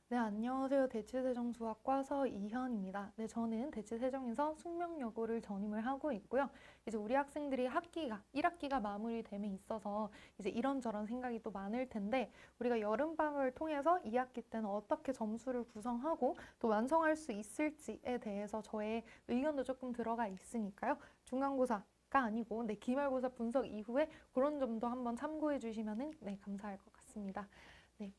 네, 안녕하세요. 대치세종수학과 서이현입니다. 네, 저는 대치세종에서 숙명여고를 전임을 하고 있고요. 이제 우리 학생들이 학기가 1학기가 마무리됨에 있어서 이제 이런저런 생각이 또 많을 텐데 우리가 여름방학을 통해서 2학기 때는 어떻게 점수를 구성하고 또 완성할 수 있을지에 대해서 저의 의견도 조금 들어가 있으니까요. 중간고사 가 아니고 기말고사 분석 이후에 그런 점도 한번 참고해 주시면은 감사할 것 같습니다. 네.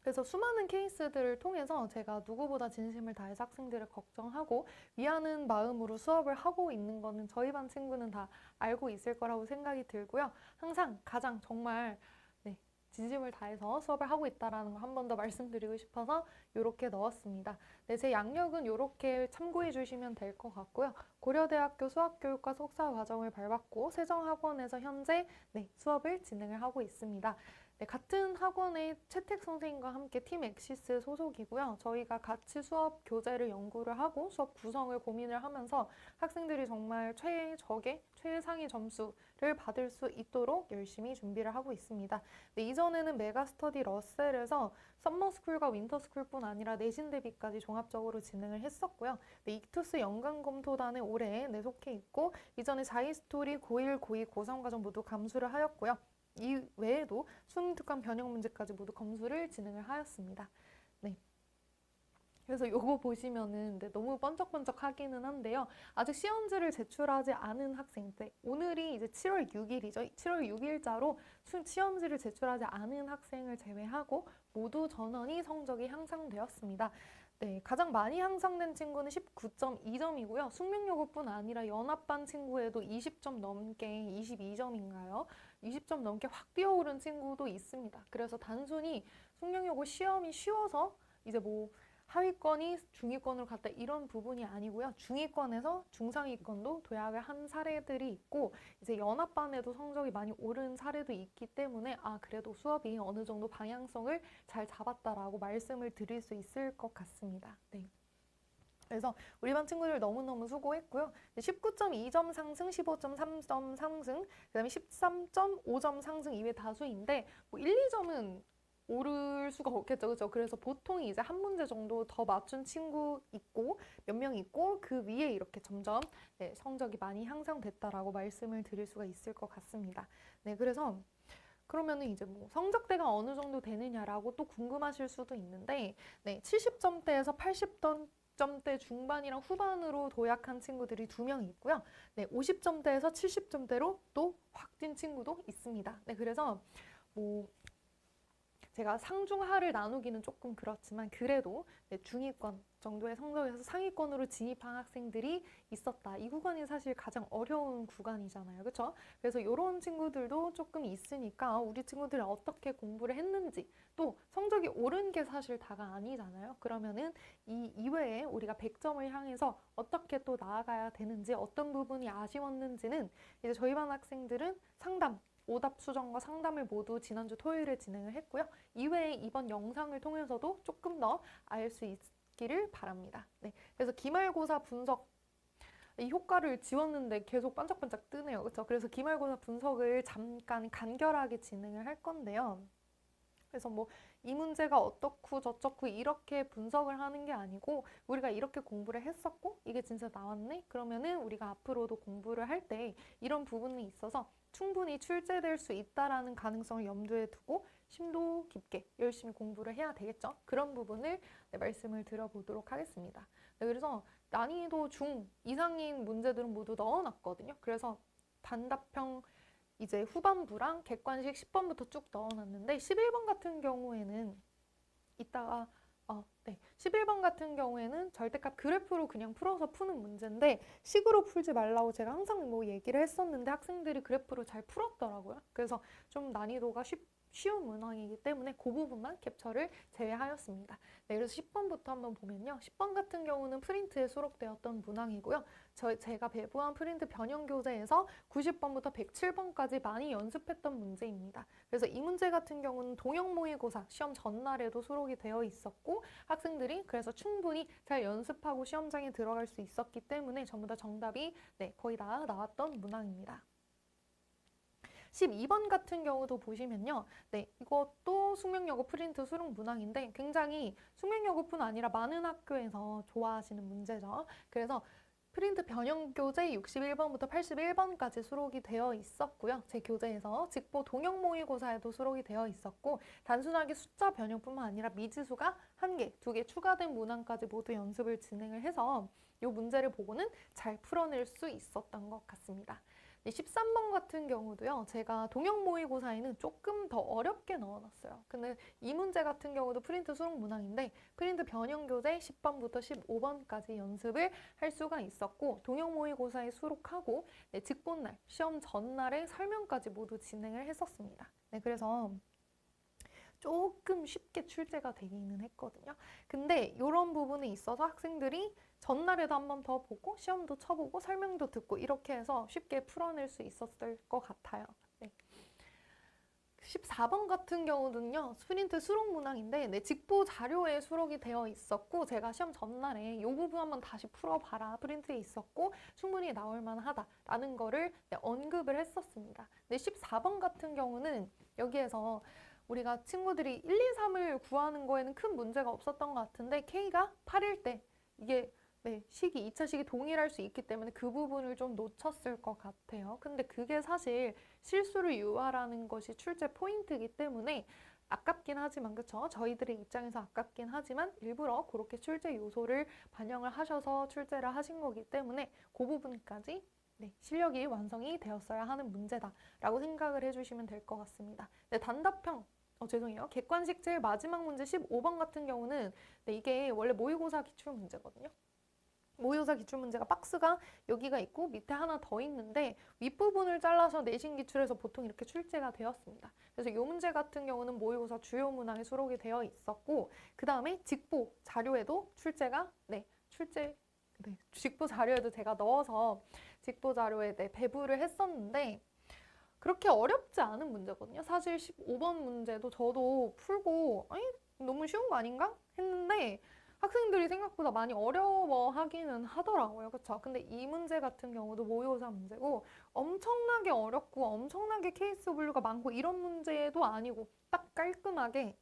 그래서 수많은 케이스들을 통해서 제가 누구보다 진심을 다해서 학생들을 걱정하고 위하는 마음으로 수업을 하고 있는 거는 저희 반 친구는 다 알고 있을 거라고 생각이 들고요. 항상 가장 정말 진심을 다해서 수업을 하고 있다는 거 한 번 더 말씀드리고 싶어서 이렇게 넣었습니다. 제 양력은 이렇게 참고해 주시면 될 것 같고요. 고려대학교 수학교육과 석사 과정을 밟았고 세정학원에서 현재 수업을 진행을 하고 있습니다. 같은 학원의 채택 선생님과 함께 팀 엑시스 소속이고요. 저희가 같이 수업 교재를 연구를 하고 수업 구성을 고민을 하면서 학생들이 정말 최적의 최상의 점수를 받을 수 있도록 열심히 준비를 하고 있습니다. 이전에는 메가스터디 러셀에서 썸머스쿨과 윈터스쿨뿐 아니라 내신 대비까지 종합적으로 진행을 했었고요. 이투스 연간검토단에 올해 속해 있고 이전에 자이스토리 고1, 고2, 고3 과정 모두 감수를 하였고요. 이 외에도 수능특강 변형 문제까지 모두 검수를 진행을 하였습니다. 네. 그래서 요거 보시면은 너무 번쩍번쩍 하기는 한데요. 아직 시험지를 제출하지 않은 학생들, 오늘이 이제 7월 6일이죠. 7월 6일자로 시험지를 제출하지 않은 학생을 제외하고 모두 전원이 성적이 향상되었습니다. 가장 많이 향상된 친구는 19.2점이고요. 숙명여고뿐 아니라 연합반 친구에도 20점 넘게 22점인가요? 20점 넘게 확 뛰어오른 친구도 있습니다. 그래서 단순히 숙명여고 시험이 쉬워서 이제 뭐 하위권이 중위권으로 갔다 이런 부분이 아니고요. 중위권에서 중상위권도 도약을 한 사례들이 있고 이제 연합반에도 성적이 많이 오른 사례도 있기 때문에 그래도 수업이 어느 정도 방향성을 잘 잡았다라고 말씀을 드릴 수 있을 것 같습니다. 네. 그래서 우리 반 친구들 너무너무 수고했고요. 19.2점 상승, 15.3점 상승, 그 다음에 13.5점 상승 이외 다수인데 1, 2점은 오를 수가 없겠죠. 그렇죠? 그래서 보통 이제 한 문제 정도 더 맞춘 친구 있고 몇 명 있고 그 위에 이렇게 점점 성적이 많이 향상됐다라고 말씀을 드릴 수가 있을 것 같습니다. 그래서 그러면은 이제 뭐 성적대가 어느 정도 되느냐라고 또 궁금하실 수도 있는데 70점대에서 80점대 중반이랑 후반으로 도약한 친구들이 2명 있고요. 50점대에서 70점대로 또 확 뛴 친구도 있습니다. 그래서 뭐 제가 상중하를 나누기는 조금 그렇지만 그래도 중위권 정도의 성적에서 상위권으로 진입한 학생들이 있었다. 이 구간이 사실 가장 어려운 구간이잖아요. 그렇죠? 그래서 이런 친구들도 조금 있으니까 우리 친구들이 어떻게 공부를 했는지 또 성적이 오른 게 사실 다가 아니잖아요. 그러면은 이 이외에 우리가 100점을 향해서 어떻게 또 나아가야 되는지 어떤 부분이 아쉬웠는지는 이제 저희 반 학생들은 상담 오답 수정과 상담을 모두 지난주 토요일에 진행을 했고요. 이외에 이번 영상을 통해서도 조금 더 알 수 있기를 바랍니다. 그래서 기말고사 분석 이 효과를 지웠는데 계속 반짝반짝 뜨네요. 그렇죠? 그래서 기말고사 분석을 잠깐 간결하게 진행을 할 건데요. 그래서 뭐 이 문제가 어떻고 저쩌고 이렇게 분석을 하는 게 아니고 우리가 이렇게 공부를 했었고 이게 진짜 나왔네? 그러면은 우리가 앞으로도 공부를 할 때 이런 부분이 있어서 충분히 출제될 수 있다라는 가능성을 염두에 두고 심도 깊게 열심히 공부를 해야 되겠죠. 그런 부분을 말씀을 드려보도록 하겠습니다. 그래서 난이도 중 이상인 문제들은 모두 넣어놨거든요. 그래서 단답형 이제 후반부랑 객관식 10번부터 쭉 넣어놨는데 11번 같은 경우에는 이따가 11번 같은 경우에는 절대값 그래프로 그냥 풀어서 푸는 문제인데 식으로 풀지 말라고 제가 항상 뭐 얘기를 했었는데 학생들이 그래프로 잘 풀었더라고요. 그래서 좀 난이도가 쉬운 문항이기 때문에 그 부분만 캡처를 제외하였습니다. 그래서 10번부터 한번 보면요. 10번 같은 경우는 프린트에 수록되었던 문항이고요. 제가 배부한 프린트 변형 교재에서 90번부터 107번까지 많이 연습했던 문제입니다. 그래서 이 문제 같은 경우는 동형 모의고사 시험 전날에도 수록이 되어 있었고 학생들이 그래서 충분히 잘 연습하고 시험장에 들어갈 수 있었기 때문에 전부 다 정답이 거의 다 나왔던 문항입니다. 12번 같은 경우도 보시면요. 네, 이것도 숙명여고 프린트 수록 문항인데 굉장히 숙명여고뿐 아니라 많은 학교에서 좋아하시는 문제죠. 그래서 프린트 변형 교재 61번부터 81번까지 수록이 되어 있었고요. 제 교재에서 직보 동형 모의고사에도 수록이 되어 있었고 단순하게 숫자 변형뿐만 아니라 미지수가 1개, 2개 추가된 문항까지 모두 연습을 진행을 해서 이 문제를 보고는 잘 풀어낼 수 있었던 것 같습니다. 13번 같은 경우도요. 제가 동형 모의고사에는 조금 더 어렵게 넣어놨어요. 근데 이 문제 같은 경우도 프린트 수록 문항인데 프린트 변형 교재 10번부터 15번까지 연습을 할 수가 있었고 동형 모의고사에 수록하고 네, 직본날, 시험 전날에 설명까지 모두 진행을 했었습니다. 네, 그래서 조금 쉽게 출제가 되기는 했거든요. 근데 이런 부분에 있어서 학생들이 전날에도 한 번 더 보고 시험도 쳐보고 설명도 듣고 이렇게 해서 쉽게 풀어낼 수 있었을 것 같아요. 네. 14번 같은 경우는요. 프린트 수록 문항인데 네, 직보 자료에 수록이 되어 있었고 제가 시험 전날에 이 부분 한번 다시 풀어봐라 프린트에 있었고 충분히 나올 만하다라는 거를 네, 언급을 했었습니다. 네, 14번 같은 경우는 여기에서 우리가 친구들이 1, 2, 3을 구하는 거에는 큰 문제가 없었던 것 같은데 K가 8일 때 이게 네, 시기, 2차 시기 동일할 수 있기 때문에 그 부분을 좀 놓쳤을 것 같아요. 근데 그게 사실 실수를 유발하는 것이 출제 포인트이기 때문에 아깝긴 하지만 그쵸? 저희들의 입장에서 아깝긴 하지만 일부러 그렇게 출제 요소를 반영을 하셔서 출제를 하신 거기 때문에 그 부분까지 네, 실력이 완성이 되었어야 하는 문제다라고 생각을 해주시면 될 것 같습니다. 네, 단답형 죄송해요. 객관식 제일 마지막 문제 15번 같은 경우는 네, 이게 원래 모의고사 기출 문제거든요. 모의고사 기출문제가 박스가 여기가 있고 밑에 하나 더 있는데 윗부분을 잘라서 내신 기출에서 보통 이렇게 출제가 되었습니다. 그래서 이 문제 같은 경우는 모의고사 주요 문항에 수록이 되어 있었고 그 다음에 직보 자료에도 출제가 직보 자료에도 제가 넣어서 직보 자료에 배부를 했었는데 그렇게 어렵지 않은 문제거든요. 사실 15번 문제도 저도 풀고 아니 너무 쉬운 거 아닌가 했는데 학생들이 생각보다 많이 어려워하기는 하더라고요. 그렇죠? 근데 이 문제 같은 경우도 모의고사 문제고 엄청나게 어렵고 엄청나게 케이스 분류가 많고 이런 문제도 아니고 딱 깔끔하게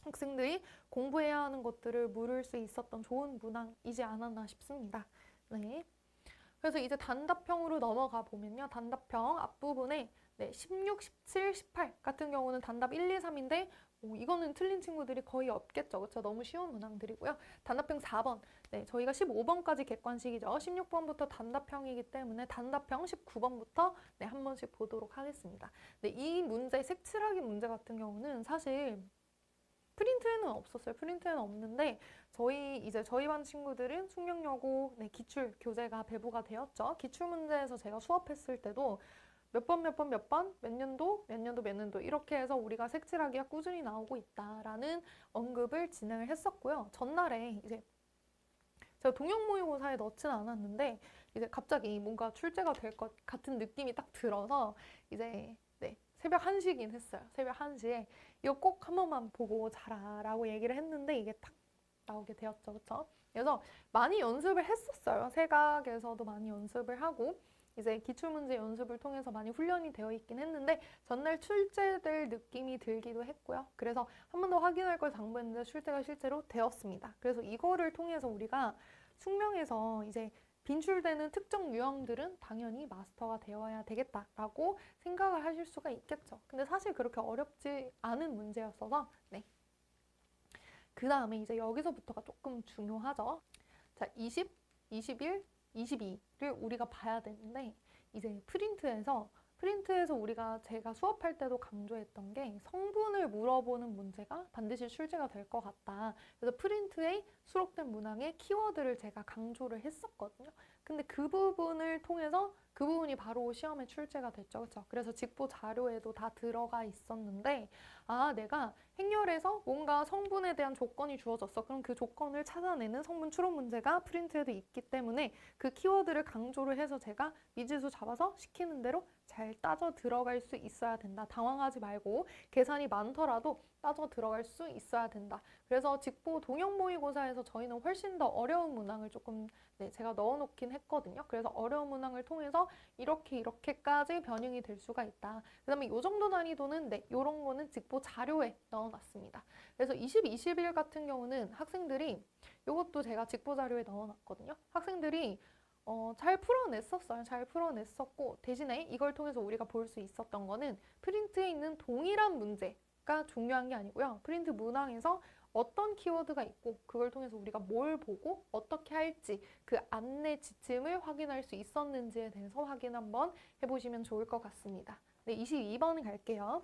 학생들이 공부해야 하는 것들을 물을 수 있었던 좋은 문항이지 않았나 싶습니다. 네. 그래서 이제 단답형으로 넘어가 보면요. 단답형 앞부분에 16, 17, 18 같은 경우는 단답 1, 2, 3인데 이거는 틀린 친구들이 거의 없겠죠. 그렇죠? 너무 쉬운 문항들이고요. 단답형 4번. 네, 저희가 15번까지 객관식이죠. 16번부터 단답형이기 때문에 단답형 19번부터 한 번씩 보도록 하겠습니다. 네, 이 문제, 색칠하기 문제 같은 경우는 사실 프린트에는 없었어요. 프린트에는 없는데 저희 반 친구들은 숙명여고 기출 교재가 배부가 되었죠. 기출 문제에서 제가 수업했을 때도 몇 년도 이렇게 해서 우리가 색칠하기가 꾸준히 나오고 있다라는 언급을 진행을 했었고요. 전날에 이제 제가 동형 모의고사에 넣진 않았는데 이제 갑자기 뭔가 출제가 될 것 같은 느낌이 딱 들어서 이제 새벽 1시긴 했어요. 새벽 1시에 이거 꼭 한 번만 보고 자라라고 얘기를 했는데 이게 딱 나오게 되었죠. 그렇죠? 그래서 많이 연습을 했었어요. 세각에서도 많이 연습을 하고 이제 기출문제 연습을 통해서 많이 훈련이 되어 있긴 했는데 전날 출제될 느낌이 들기도 했고요. 그래서 한 번 더 확인할 걸 당부했는데 출제가 실제로 되었습니다. 그래서 이거를 통해서 우리가 숙명에서 이제 빈출되는 특정 유형들은 당연히 마스터가 되어야 되겠다라고 생각을 하실 수가 있겠죠. 근데 사실 그렇게 어렵지 않은 문제였어서 그 다음에 이제 여기서부터가 조금 중요하죠. 자, 20, 21, 22를 우리가 봐야 되는데 이제 프린트에서 제가 수업할 때도 강조했던 게 성분을 물어보는 문제가 반드시 출제가 될 것 같다. 그래서 프린트에 수록된 문항의 키워드를 제가 강조를 했었거든요. 근데 그 부분을 통해서 그 부분이 바로 시험에 출제가 됐죠. 그렇죠? 그래서 직보 자료에도 다 들어가 있었는데 내가 행렬에서 뭔가 성분에 대한 조건이 주어졌어. 그럼 그 조건을 찾아내는 성분 추론 문제가 프린트에도 있기 때문에 그 키워드를 강조를 해서 제가 미지수 잡아서 시키는 대로 잘 따져 들어갈 수 있어야 된다. 당황하지 말고 계산이 많더라도 따져 들어갈 수 있어야 된다. 그래서 직보 동형 모의고사에서 저희는 훨씬 더 어려운 문항을 조금 제가 넣어놓긴 했거든요. 그래서 어려운 문항을 통해서 이렇게까지 변형이 될 수가 있다. 그 다음에 이 정도 난이도는 네, 이런 거는 직보 자료에 넣어놨습니다. 그래서 20, 21 같은 경우는 학생들이 이것도 제가 직보 자료에 넣어놨거든요. 학생들이 잘 풀어냈었어요. 잘 풀어냈었고 대신에 이걸 통해서 우리가 볼 수 있었던 거는 프린트에 있는 동일한 문제가 중요한 게 아니고요. 프린트 문항에서 어떤 키워드가 있고 그걸 통해서 우리가 뭘 보고 어떻게 할지 그 안내 지침을 확인할 수 있었는지에 대해서 확인 한번 해보시면 좋을 것 같습니다. 네, 22번 갈게요.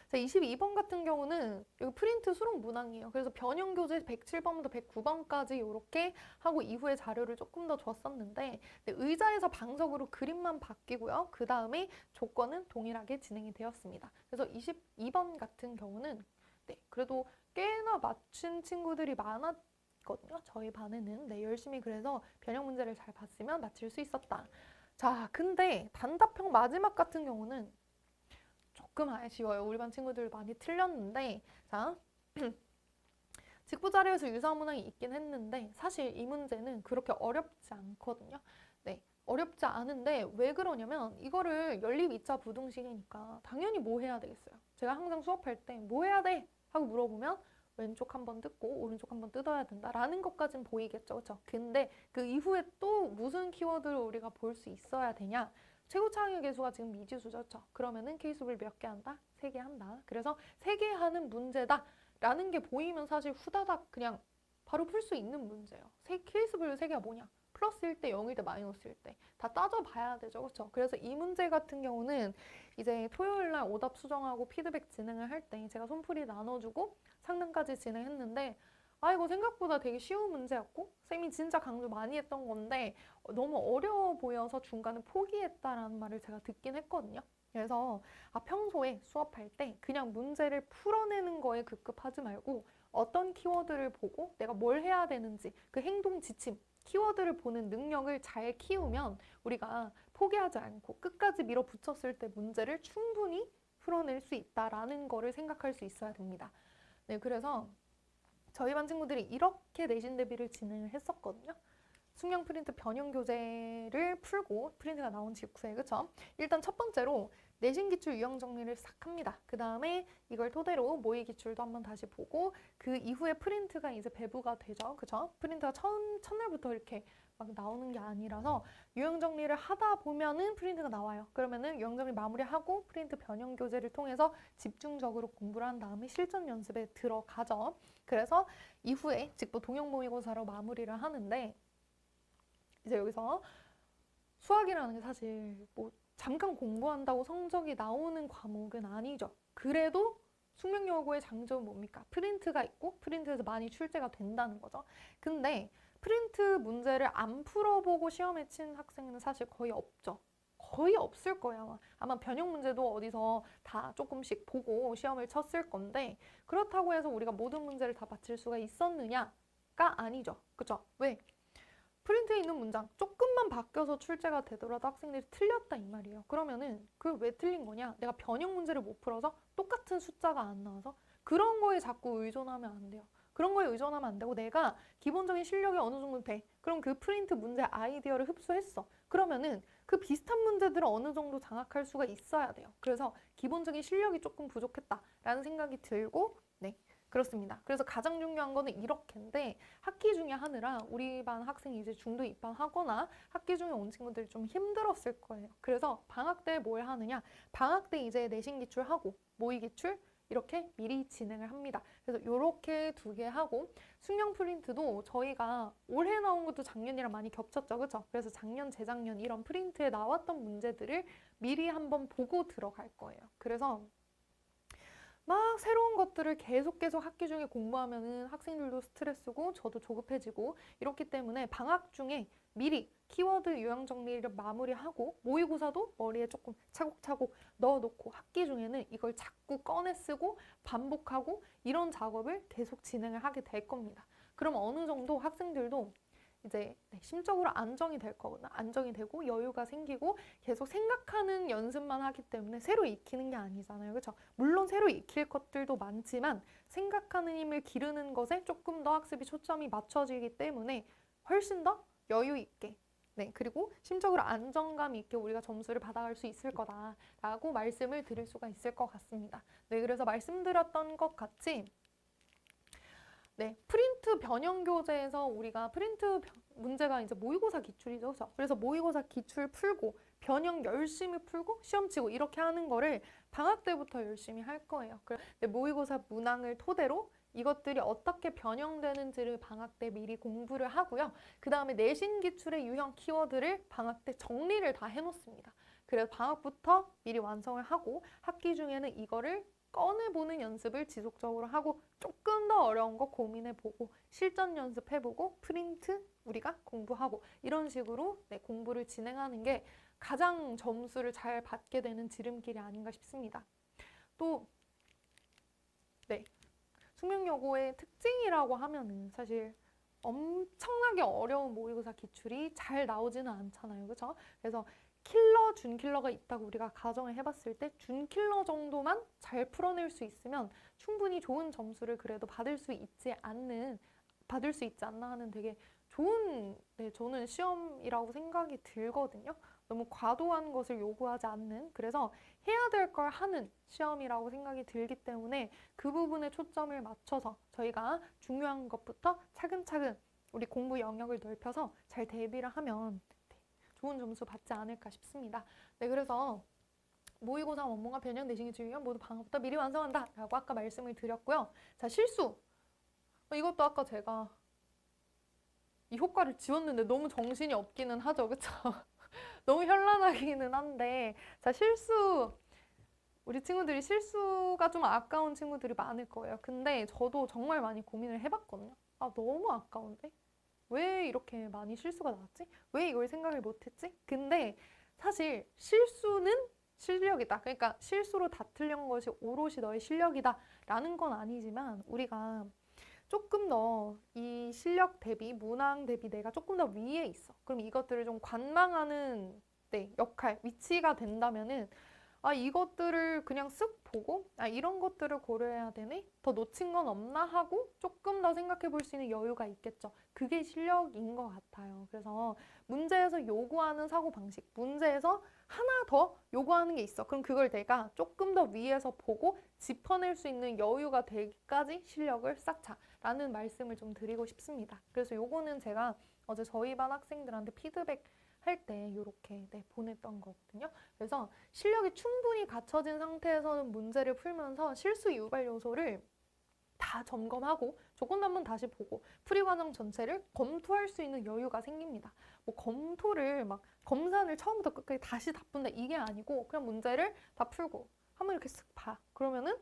자, 22번 같은 경우는 여기 프린트 수록 문항이에요. 그래서 변형 교재 107번부터 109번까지 이렇게 하고 이후에 자료를 조금 더 줬었는데 네, 의자에서 방석으로 그림만 바뀌고요. 그 다음에 조건은 동일하게 진행이 되었습니다. 그래서 22번 같은 경우는 네, 그래도 꽤나 맞춘 친구들이 많았거든요. 저희 반에는. 네, 열심히 그래서 변형 문제를 잘 봤으면 맞출 수 있었다. 자, 근데 단답형 마지막 같은 경우는 조금 아쉬워요. 우리 반 친구들 많이 틀렸는데 자, 직부 자료에서 유사한 문항이 있긴 했는데 사실 이 문제는 그렇게 어렵지 않거든요. 네, 어렵지 않은데 왜 그러냐면 이거를 연립 2차 부등식이니까 당연히 뭐 해야 되겠어요. 제가 항상 수업할 때 뭐 해야 돼? 하고 물어보면 왼쪽 한번 뜯고 오른쪽 한번 뜯어야 된다라는 것까진 보이겠죠. 그렇죠? 근데 그 이후에 또 무슨 키워드를 우리가 볼 수 있어야 되냐? 최고 창의 개수가 지금 미지수죠. 그렇죠? 그러면은 케이스를 몇 개 한다? 3개 한다. 그래서 3개 하는 문제다. 라는 게 보이면 사실 후다닥 그냥 바로 풀 수 있는 문제예요. 케이스별 3개가 뭐냐? 플러스일 때, 0일 때, 마이너스일 때. 다 따져봐야 되죠. 그렇죠? 그래서 이 문제 같은 경우는 이제 토요일 날 오답 수정하고 피드백 진행을 할 때 제가 손풀이 나눠주고 상담까지 진행했는데 아 이거 생각보다 되게 쉬운 문제였고 쌤이 진짜 강조 많이 했던 건데 너무 어려워 보여서 중간에 포기했다라는 말을 제가 듣긴 했거든요. 그래서 평소에 수업할 때 그냥 문제를 풀어내는 거에 급급하지 말고 어떤 키워드를 보고 내가 뭘 해야 되는지 그 행동 지침, 키워드를 보는 능력을 잘 키우면 우리가 포기하지 않고 끝까지 밀어붙였을 때 문제를 충분히 풀어낼 수 있다라는 거를 생각할 수 있어야 됩니다. 네, 그래서 저희 반 친구들이 이렇게 내신 대비를 진행을 했었거든요. 숙명 프린트 변형 교재를 풀고 프린트가 나온 직후에 그쵸? 일단 첫 번째로 내신 기출 유형 정리를 싹 합니다. 그 다음에 이걸 토대로 모의 기출도 한번 다시 보고 그 이후에 프린트가 이제 배부가 되죠. 그쵸? 프린트가 첫날부터 이렇게 막 나오는 게 아니라서 유형 정리를 하다 보면은 프린트가 나와요. 그러면은 유형 정리 마무리하고 프린트 변형 교재를 통해서 집중적으로 공부를 한 다음에 실전 연습에 들어가죠. 그래서 이후에 직보 동형 모의고사로 마무리를 하는데 이제 여기서 수학이라는 게 사실 뭐 잠깐 공부한다고 성적이 나오는 과목은 아니죠. 그래도 숙명여고의 장점은 뭡니까? 프린트가 있고 프린트에서 많이 출제가 된다는 거죠. 근데 프린트 문제를 안 풀어보고 시험에 친 학생은 사실 거의 없죠. 거의 없을 거예요. 아마 변형 문제도 어디서 다 조금씩 보고 시험을 쳤을 건데 그렇다고 해서 우리가 모든 문제를 다 맞힐 수가 있었느냐가 아니죠. 그죠? 왜? 프린트에 있는 문장 조금만 바뀌어서 출제가 되더라도 학생들이 틀렸다 이 말이에요. 그러면은 그 왜 틀린 거냐? 내가 변형 문제를 못 풀어서 똑같은 숫자가 안 나와서 그런 거에 자꾸 의존하면 안 돼요. 그런 거에 의존하면 안 되고 내가 기본적인 실력이 어느 정도 돼. 그럼 그 프린트 문제 아이디어를 흡수했어. 그러면은 그 비슷한 문제들을 어느 정도 장악할 수가 있어야 돼요. 그래서 기본적인 실력이 조금 부족했다라는 생각이 들고 네. 그렇습니다. 그래서 가장 중요한 거는 이렇게인데 학기 중에 하느라 우리 반 학생이 이제 중도 입학하거나 학기 중에 온 친구들이 좀 힘들었을 거예요. 그래서 방학 때 뭘 하느냐? 방학 때 이제 내신 기출하고 모의 기출 이렇게 미리 진행을 합니다. 그래서 이렇게 2개 하고 숙명 프린트도 저희가 올해 나온 것도 작년이랑 많이 겹쳤죠. 그렇죠? 그래서 작년, 재작년 이런 프린트에 나왔던 문제들을 미리 한번 보고 들어갈 거예요. 그래서 막 새로운 것들을 계속 학기 중에 공부하면은 학생들도 스트레스고 저도 조급해지고 이렇기 때문에 방학 중에 미리 키워드 요약 정리를 마무리하고 모의고사도 머리에 조금 차곡차곡 넣어놓고 학기 중에는 이걸 자꾸 꺼내 쓰고 반복하고 이런 작업을 계속 진행을 하게 될 겁니다. 그럼 어느 정도 학생들도 이제 심적으로 안정이 될 거거나 안정이 되고 여유가 생기고 계속 생각하는 연습만 하기 때문에 새로 익히는 게 아니잖아요. 그렇죠? 물론 새로 익힐 것들도 많지만 생각하는 힘을 기르는 것에 조금 더 학습이 초점이 맞춰지기 때문에 훨씬 더 여유 있게 네, 그리고 심적으로 안정감 있게 우리가 점수를 받아갈 수 있을 거다라고 말씀을 드릴 수가 있을 것 같습니다. 네, 그래서 말씀드렸던 것 같이 네, 프린트 변형 교재에서 우리가 문제가 이제 모의고사 기출이죠. 그렇죠? 그래서 모의고사 기출 풀고 변형 열심히 풀고 시험 치고 이렇게 하는 거를 방학 때부터 열심히 할 거예요. 모의고사 문항을 토대로 이것들이 어떻게 변형되는지를 방학 때 미리 공부를 하고요. 그 다음에 내신 기출의 유형 키워드를 방학 때 정리를 다 해놓습니다. 그래서 방학부터 미리 완성을 하고 학기 중에는 이거를 꺼내보는 연습을 지속적으로 하고 조금 더 어려운 거 고민해보고 실전 연습해보고 프린트 우리가 공부하고 이런 식으로 네, 공부를 진행하는 게 가장 점수를 잘 받게 되는 지름길이 아닌가 싶습니다. 또 네, 숙명여고의 특징이라고 하면은 사실 엄청나게 어려운 모의고사 기출이 잘 나오지는 않잖아요. 그렇죠? 그래서 킬러, 준킬러가 있다고 우리가 가정을 해봤을 때 준킬러 정도만 잘 풀어낼 수 있으면 충분히 좋은 점수를 그래도 받을 수 있지 않나 하는 되게 좋은 네, 저는 시험이라고 생각이 들거든요. 너무 과도한 것을 요구하지 않는 그래서 해야 될 걸 하는 시험이라고 생각이 들기 때문에 그 부분에 초점을 맞춰서 저희가 중요한 것부터 차근차근 우리 공부 영역을 넓혀서 잘 대비를 하면 좋은 점수 받지 않을까 싶습니다. 네, 그래서 모의고사 원문과 변형 내신 기출 유형 모두 방학부터 미리 완성한다 라고 아까 말씀을 드렸고요. 자, 실수. 이것도 아까 제가 이 효과를 지웠는데 너무 정신이 없기는 하죠. 그쵸? 너무 현란하기는 한데 자, 실수. 우리 친구들이 실수가 좀 아까운 친구들이 많을 거예요. 근데 저도 정말 많이 고민을 해봤거든요. 아, 너무 아까운데? 왜 이렇게 많이 실수가 나왔지? 왜 이걸 생각을 못했지? 근데 사실 실수는 실력이다. 그러니까 실수로 다 틀린 것이 오롯이 너의 실력이다 라는 건 아니지만 우리가 조금 더 이 실력 대비, 문항 대비 내가 조금 더 위에 있어. 그럼 이것들을 좀 관망하는 네, 역할, 위치가 된다면은 아, 이것들을 그냥 쓱 보고 아, 이런 것들을 고려해야 되네? 더 놓친 건 없나 하고 조금 더 생각해 볼 수 있는 여유가 있겠죠. 그게 실력인 것 같아요. 그래서 문제에서 요구하는 사고방식, 문제에서 하나 더 요구하는 게 있어. 그럼 그걸 내가 조금 더 위에서 보고 짚어낼 수 있는 여유가 되기까지 실력을 쌓자라는 말씀을 좀 드리고 싶습니다. 그래서 요거는 제가 어제 저희 반 학생들한테 피드백 할 때 이렇게 네, 보냈던 거거든요. 그래서 실력이 충분히 갖춰진 상태에서는 문제를 풀면서 실수 유발 요소를 다 점검하고 조건도 한번 다시 보고 풀이 과정 전체를 검토할 수 있는 여유가 생깁니다. 뭐 검토를 막 검사를 처음부터 끝까지 다시 다 푼다 이게 아니고 그냥 문제를 다 풀고 한번 이렇게 쓱 봐. 그러면은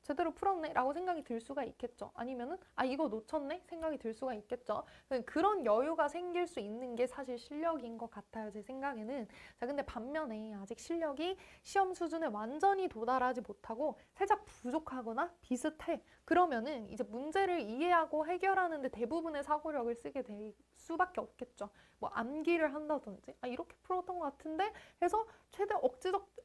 제대로 풀었네 라고 생각이 들 수가 있겠죠. 아니면은 이거 놓쳤네 생각이 들 수가 있겠죠. 그런 여유가 생길 수 있는 게 사실 실력인 것 같아요. 제 생각에는. 자, 근데 반면에 아직 실력이 시험 수준에 완전히 도달하지 못하고 살짝 부족하거나 비슷해. 그러면은 이제 문제를 이해하고 해결하는데 대부분의 사고력을 쓰게 될 수밖에 없겠죠. 뭐 암기를 한다든지 이렇게 풀었던 것 같은데 해서 최대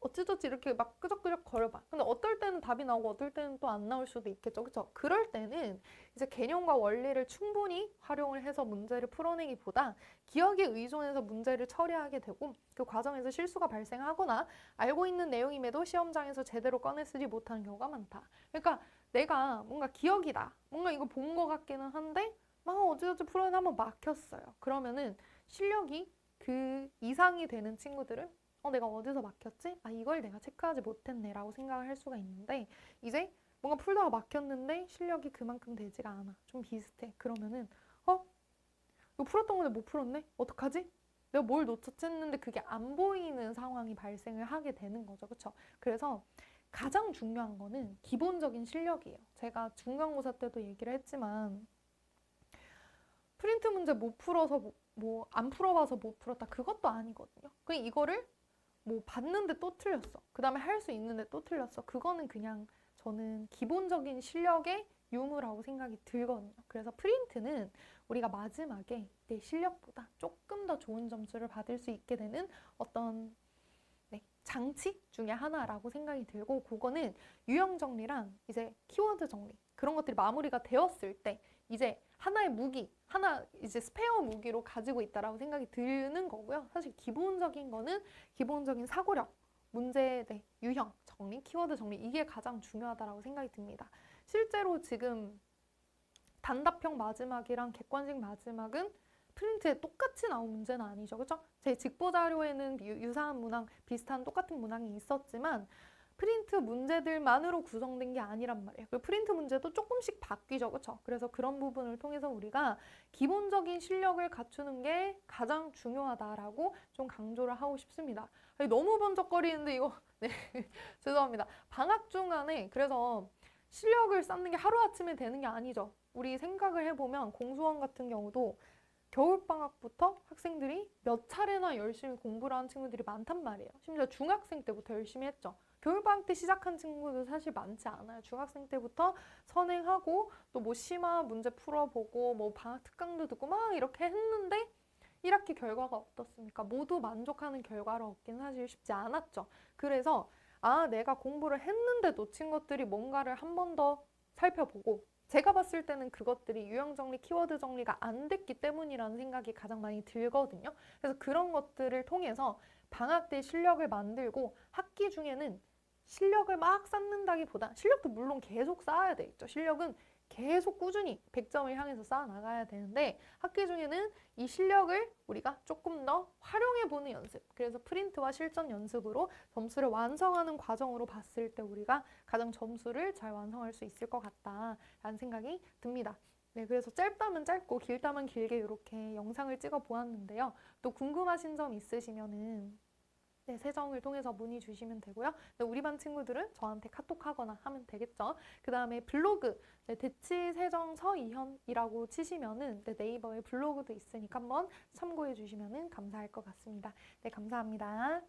어찌저찌 이렇게 막 끄적끄적 걸어봐. 근데 어떨 때는 답이 나오고 어떨 때는 또 안 나올 수도 있겠죠. 그렇죠? 그럴 때는 이제 개념과 원리를 충분히 활용을 해서 문제를 풀어내기보다 기억에 의존해서 문제를 처리하게 되고 그 과정에서 실수가 발생하거나 알고 있는 내용임에도 시험장에서 제대로 꺼내 쓰지 못하는 경우가 많다. 그러니까 내가 뭔가 기억이다. 뭔가 이거 본 것 같기는 한데 막 어찌저찌 풀었는데 한번 막혔어요. 그러면은 실력이 그 이상이 되는 친구들은 내가 어디서 막혔지? 이걸 내가 체크하지 못했네 라고 생각을 할 수가 있는데 이제 뭔가 풀다가 막혔는데 실력이 그만큼 되지가 않아. 좀 비슷해. 그러면은 이거 풀었던 건데 못 풀었네? 어떡하지? 내가 뭘 놓쳤지 했는데 그게 안 보이는 상황이 발생을 하게 되는 거죠. 그렇죠? 그래서 가장 중요한 거는 기본적인 실력이에요. 제가 중간고사 때도 얘기를 했지만 프린트 문제 못 풀어서 뭐 안 풀어봐서 못 풀었다 그것도 아니거든요. 그냥 이거를 뭐 봤는데 또 틀렸어. 그 다음에 할 수 있는데 또 틀렸어. 그거는 그냥 저는 기본적인 실력의 유무라고 생각이 들거든요. 그래서 프린트는 우리가 마지막에 내 실력보다 조금 더 좋은 점수를 받을 수 있게 되는 어떤 장치 중에 하나라고 생각이 들고 그거는 유형 정리랑 이제 키워드 정리 그런 것들이 마무리가 되었을 때 이제 하나의 무기, 하나 이제 스페어 무기로 가지고 있다라고 생각이 드는 거고요. 사실 기본적인 거는 기본적인 사고력, 문제, 네, 유형, 정리, 키워드 정리 이게 가장 중요하다라고 생각이 듭니다. 실제로 지금 단답형 마지막이랑 객관식 마지막은 프린트에 똑같이 나온 문제는 아니죠. 그렇죠? 제 직보 자료에는 유사한 문항, 비슷한 똑같은 문항이 있었지만 프린트 문제들만으로 구성된 게 아니란 말이에요. 그 프린트 문제도 조금씩 바뀌죠. 그렇죠? 그래서 그런 부분을 통해서 우리가 기본적인 실력을 갖추는 게 가장 중요하다라고 좀 강조를 하고 싶습니다. 아니, 너무 번쩍거리는데 이거 네, 죄송합니다. 방학 중간에 그래서 실력을 쌓는 게 하루아침에 되는 게 아니죠. 우리 생각을 해보면 공수원 같은 경우도 겨울방학부터 학생들이 몇 차례나 열심히 공부를 한 친구들이 많단 말이에요. 심지어 중학생 때부터 열심히 했죠. 겨울방학 때 시작한 친구도 사실 많지 않아요. 중학생 때부터 선행하고 또 뭐 심화 문제 풀어보고 뭐 방학 특강도 듣고 막 이렇게 했는데 1학기 결과가 어떻습니까? 모두 만족하는 결과를 얻긴 사실 쉽지 않았죠. 그래서 내가 공부를 했는데 놓친 것들이 뭔가를 한 번 더 살펴보고 제가 봤을 때는 그것들이 유형 정리, 키워드 정리가 안 됐기 때문이라는 생각이 가장 많이 들거든요. 그래서 그런 것들을 통해서 방학 때 실력을 만들고 학기 중에는 실력을 막 쌓는다기보다 실력도 물론 계속 쌓아야 되겠죠. 실력은 계속 꾸준히 100점을 향해서 쌓아 나가야 되는데 학기 중에는 이 실력을 우리가 조금 더 활용해보는 연습, 그래서 프린트와 실전 연습으로 점수를 완성하는 과정으로 봤을 때 우리가 가장 점수를 잘 완성할 수 있을 것 같다라는 생각이 듭니다. 네, 그래서 짧다면 짧고 길다면 길게 이렇게 영상을 찍어 보았는데요. 또 궁금하신 점 있으시면은 네, 세정을 통해서 문의 주시면 되고요. 네, 우리 반 친구들은 저한테 카톡하거나 하면 되겠죠. 그 다음에 블로그, 네, 대치세정 서이현이라고 치시면은 네, 네이버에 블로그도 있으니까 한번 참고해 주시면 감사할 것 같습니다. 네, 감사합니다.